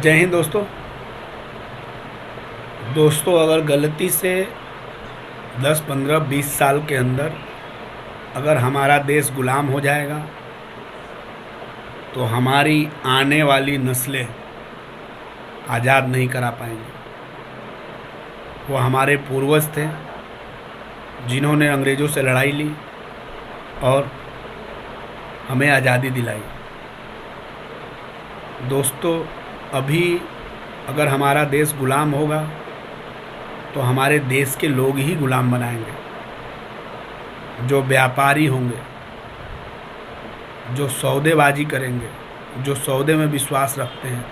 जय हिंद दोस्तों। अगर गलती से 10, 15, 20 साल के अंदर अगर हमारा देश गुलाम हो जाएगा तो हमारी आने वाली नस्लें आज़ाद नहीं करा पाएंगे। वो हमारे पूर्वज थे जिन्होंने अंग्रेज़ों से लड़ाई ली और हमें आज़ादी दिलाई। दोस्तों, अभी अगर हमारा देश गुलाम होगा तो हमारे देश के लोग ही गुलाम बनाएंगे। जो व्यापारी होंगे, जो सौदेबाजी करेंगे, जो सौदे में विश्वास रखते हैं,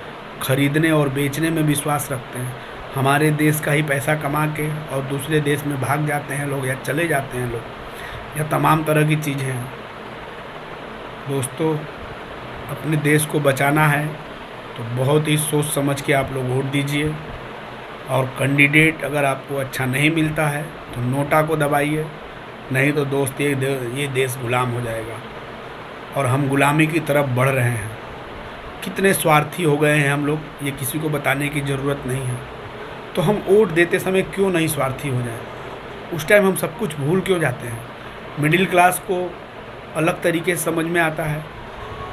खरीदने और बेचने में विश्वास रखते हैं, हमारे देश का ही पैसा कमा के और दूसरे देश में भाग जाते हैं लोग या चले जाते हैं लोग, या तमाम तरह की चीज़ें हैं। दोस्तों, अपने देश को बचाना है तो बहुत ही सोच समझ के आप लोग वोट दीजिए। और कैंडिडेट अगर आपको अच्छा नहीं मिलता है तो नोटा को दबाइए, नहीं तो दोस्त ये देश गुलाम हो जाएगा और हम गुलामी की तरफ बढ़ रहे हैं। कितने स्वार्थी हो गए हैं हम लोग, ये किसी को बताने की ज़रूरत नहीं है। तो हम वोट देते समय क्यों नहीं स्वार्थी हो जाए? उस टाइम हम सब कुछ भूल क्यों जाते हैं? मिडिल क्लास को अलग तरीके से समझ में आता है,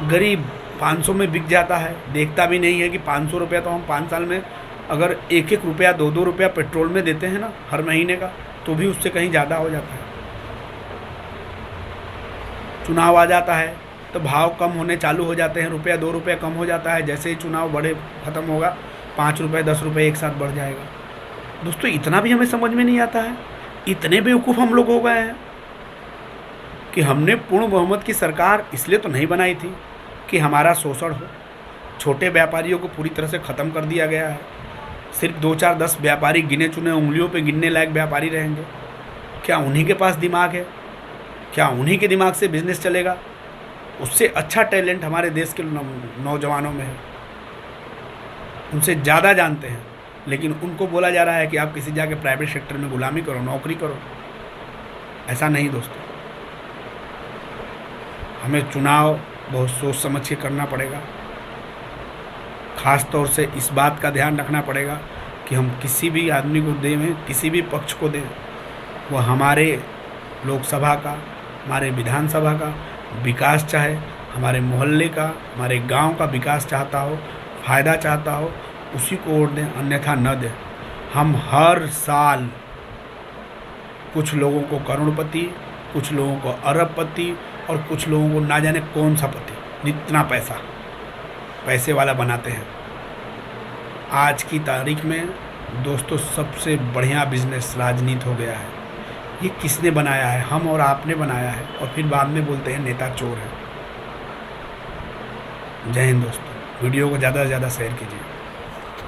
गरीब 500 में बिक जाता है, देखता भी नहीं है कि 500 रुपया तो हम 5 साल में अगर 1-1 रुपया 2-2 रुपया पेट्रोल में देते हैं ना हर महीने का, तो भी उससे कहीं ज़्यादा हो जाता है। चुनाव आ जाता है तो भाव कम होने चालू हो जाते हैं, रुपया 2 रुपया कम हो जाता है। जैसे ही चुनाव बड़े ख़त्म होगा 5 रुपये 10 रुपये एक साथ बढ़ जाएगा। दोस्तों, इतना भी हमें समझ में नहीं आता है। इतने बेवकूफ़ हम लोग हो गए हैं कि हमने पूर्ण बहुमत की सरकार इसलिए तो नहीं बनाई थी कि हमारा शोषण हो। छोटे व्यापारियों को पूरी तरह से ख़त्म कर दिया गया है। सिर्फ 2, 4, 10 व्यापारी गिने चुने उंगलियों पे गिनने लायक व्यापारी रहेंगे। क्या उन्हीं के पास दिमाग है? क्या उन्हीं के दिमाग से बिजनेस चलेगा? उससे अच्छा टैलेंट हमारे देश के नौजवानों में है, उनसे ज़्यादा जानते हैं, लेकिन उनको बोला जा रहा है कि आप किसी जाके प्राइवेट सेक्टर में गुलामी करो, नौकरी करो। ऐसा नहीं दोस्तों, हमें चुनाव बहुत सोच समझ के करना पड़ेगा। ख़ास तौर से इस बात का ध्यान रखना पड़ेगा कि हम किसी भी आदमी को दें, किसी भी पक्ष को दें, वो हमारे लोकसभा का, हमारे विधानसभा का विकास चाहे, हमारे मोहल्ले का, हमारे गांव का विकास चाहता हो, फ़ायदा चाहता हो, उसी को वोट दें, अन्यथा न दें। हम हर साल कुछ लोगों को करोड़पति, कुछ लोगों को अरबपति और कुछ लोगों को ना जाने कौन सा पति, इतना पैसे वाला बनाते हैं। आज की तारीख में दोस्तों सबसे बढ़िया बिजनेस राजनीति हो गया है। ये किसने बनाया है? हम और आपने बनाया है, और फिर बाद में बोलते हैं नेता चोर है। जय हिंद दोस्तों। वीडियो को ज़्यादा से ज़्यादा शेयर कीजिए।